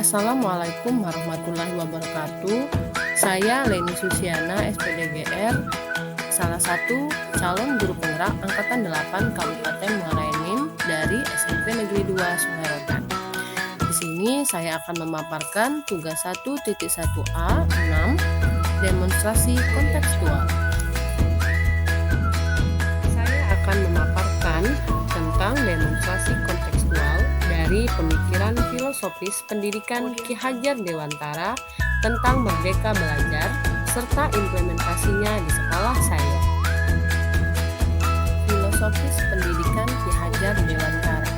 Assalamualaikum warahmatullahi wabarakatuh. Saya Leni Susiana, SPDGR, salah satu calon guru penggerak Angkatan 8 Kabupaten Muara Enim dari SMP Negeri 2 Sungai Rotan. Di sini saya akan memaparkan tugas 1.1a 6 demonstrasi kontekstual. Saya akan memaparkan tentang demonstrasi kontekstual dari pemikiran filosofis pendidikan Ki Hajar Dewantara tentang Merdeka Belajar serta implementasinya di sekolah saya. Filosofis pendidikan Ki Hajar Dewantara.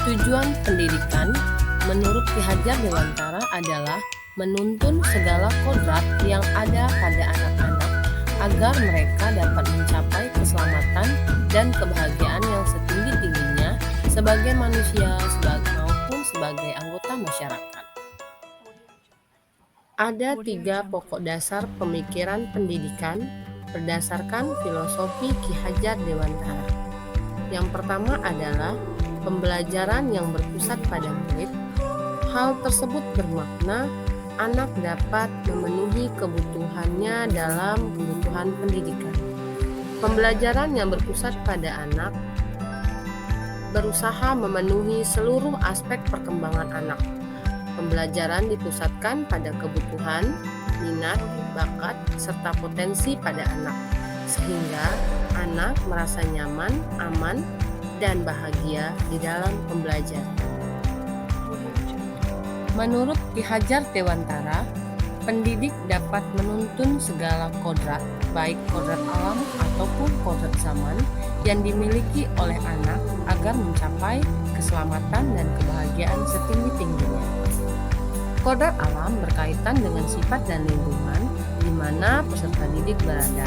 Tujuan pendidikan menurut Ki Hajar Dewantara adalah menuntun segala kodrat yang ada pada anak-anak agar mereka dapat mencapai keselamatan dan kebahagiaan yang setinggi-tingginya sebagai manusia maupun sebagai anggota masyarakat. Ada 3 pokok dasar pemikiran pendidikan berdasarkan filosofi Ki Hajar Dewantara. Yang pertama adalah pembelajaran yang berpusat pada murid. Hal tersebut bermakna anak dapat memenuhi kebutuhannya dalam kebutuhan pendidikan. Pembelajaran yang berpusat pada anak berusaha memenuhi seluruh aspek perkembangan anak. Pembelajaran dipusatkan pada kebutuhan, minat, bakat, serta potensi pada anak, sehingga anak merasa nyaman, aman, dan bahagia di dalam pembelajaran. Menurut Ki Hajar Dewantara, pendidik dapat menuntun segala kodrat, baik kodrat alam ataupun kodrat zaman yang dimiliki oleh anak agar mencapai keselamatan dan kebahagiaan setinggi-tingginya. Kodrat alam berkaitan dengan sifat dan lingkungan di mana peserta didik berada,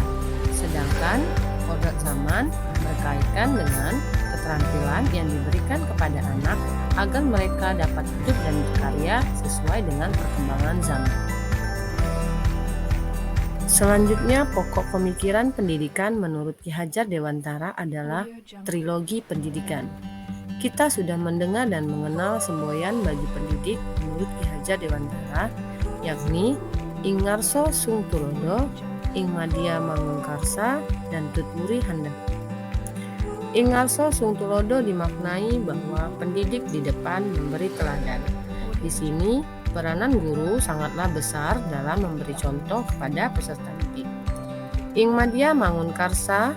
sedangkan kodrat zaman berkaitan dengan keterampilan yang diberikan kepada anak agar mereka dapat hidup dan berkarya sesuai dengan perkembangan zaman. Selanjutnya, pokok pemikiran pendidikan menurut Ki Hajar Dewantara adalah trilogi pendidikan. Kita sudah mendengar dan mengenal semboyan bagi pendidik menurut Ki Hajar Dewantara, yakni Ing Ngarso Sung Tulodo, Ing Madya Mangunkarsa, dan Tutwuri Handayani. Ing Ngarso Sung Tulodo dimaknai bahwa pendidik di depan memberi teladan. Di sini, peranan guru sangatlah besar dalam memberi contoh kepada peserta didik. Ing Madya Mangunkarsa,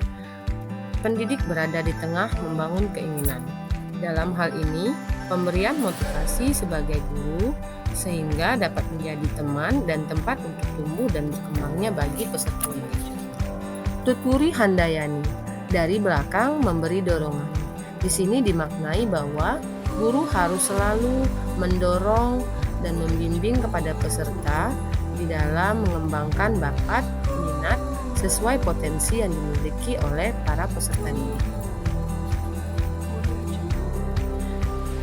pendidik berada di tengah membangun keinginan. Dalam hal ini, pemberian motivasi sebagai guru sehingga dapat menjadi teman dan tempat untuk tumbuh dan berkembangnya bagi peserta didik. Tutwuri Handayani, dari belakang memberi dorongan. Di sini dimaknai bahwa guru harus selalu mendorong dan membimbing kepada peserta di dalam mengembangkan bakat, minat sesuai potensi yang dimiliki oleh para peserta didik.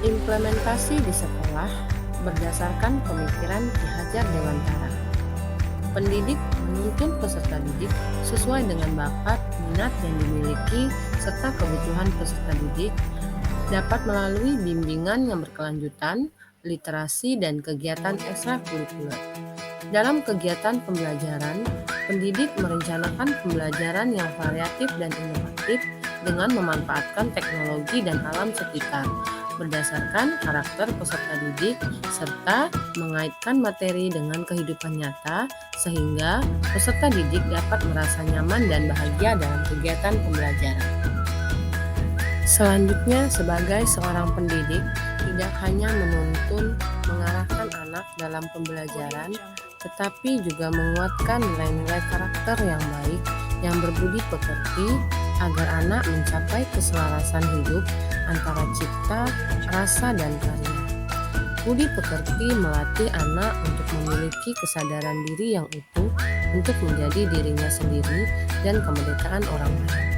Implementasi di sekolah berdasarkan pemikiran Ki Hajar Dewantara. Pendidik menuntun peserta didik sesuai dengan bakat, minat yang dimiliki, serta kebutuhan peserta didik dapat melalui bimbingan yang berkelanjutan, literasi, dan kegiatan ekstrakurikuler. Dalam kegiatan pembelajaran, pendidik merencanakan pembelajaran yang variatif dan inovatif dengan memanfaatkan teknologi dan alam sekitar, berdasarkan karakter peserta didik serta mengaitkan materi dengan kehidupan nyata sehingga peserta didik dapat merasa nyaman dan bahagia dalam kegiatan pembelajaran. Selanjutnya, sebagai seorang pendidik, tidak hanya menuntun mengarahkan anak dalam pembelajaran, tetapi juga menguatkan nilai-nilai karakter yang baik yang berbudi pekerti agar anak mencapai keselarasan hidup antara cipta, rasa, dan karya. Budi pekerti melatih anak untuk memiliki kesadaran diri yang utuh untuk menjadi dirinya sendiri dan kemerdekaan orang lain.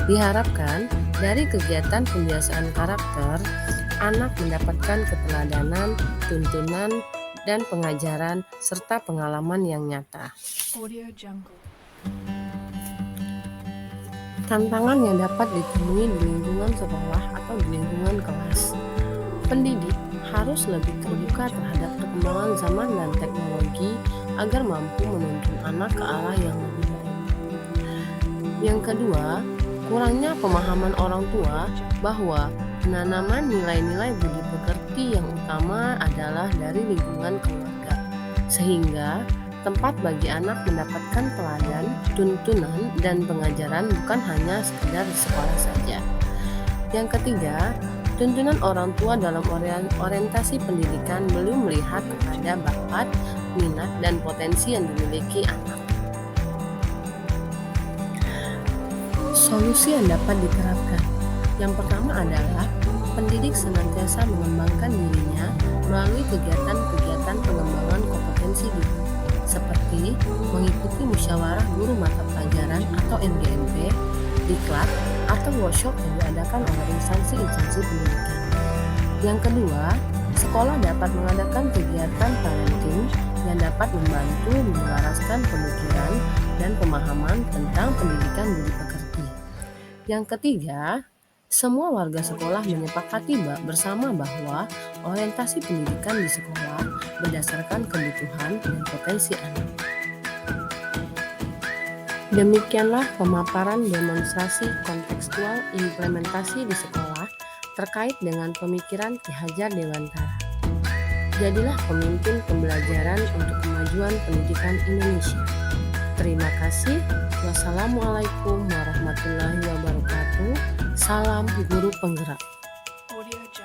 Diharapkan dari kegiatan pembiasaan karakter, anak mendapatkan keteladanan, tuntunan, dan pengajaran serta pengalaman yang nyata. Tantangan yang dapat ditemui di lingkungan sekolah atau di lingkungan kelas. Pendidik harus lebih terbuka terhadap perkembangan zaman dan teknologi agar mampu menuntun anak ke arah yang lebih baik. Yang kedua, kurangnya pemahaman orang tua bahwa penanaman nilai-nilai budi pekerti yang utama adalah dari lingkungan keluarga, sehingga tempat bagi anak mendapatkan teladan, tuntunan, dan pengajaran bukan hanya sekedar di sekolah saja. Yang ketiga, tuntunan orang tua dalam orientasi pendidikan belum melihat kepada bakat, minat, dan potensi yang dimiliki anak. Solusi yang dapat diterapkan. Yang pertama adalah pendidik senantiasa mengembangkan dirinya melalui kegiatan-kegiatan pengembangan kompetensi diri, seperti mengikuti musyawarah guru mata pelajaran atau MGMP, diklat, atau workshop yang diadakan oleh instansi-instansi pendidikan. Yang kedua, sekolah dapat mengadakan kegiatan parenting yang dapat membantu menyelaraskan pemikiran dan pemahaman tentang pendidikan budi pekerti. Yang ketiga, semua warga sekolah menyepakati bersama bahwa orientasi pendidikan di sekolah berdasarkan kebutuhan dan potensi anak. Demikianlah pemaparan demonstrasi kontekstual implementasi di sekolah terkait dengan pemikiran Ki Hajar Dewantara. Jadilah pemimpin pembelajaran untuk kemajuan pendidikan Indonesia. Terima kasih. Wassalamualaikum warahmatullahi wabarakatuh. Salam guru penggerak.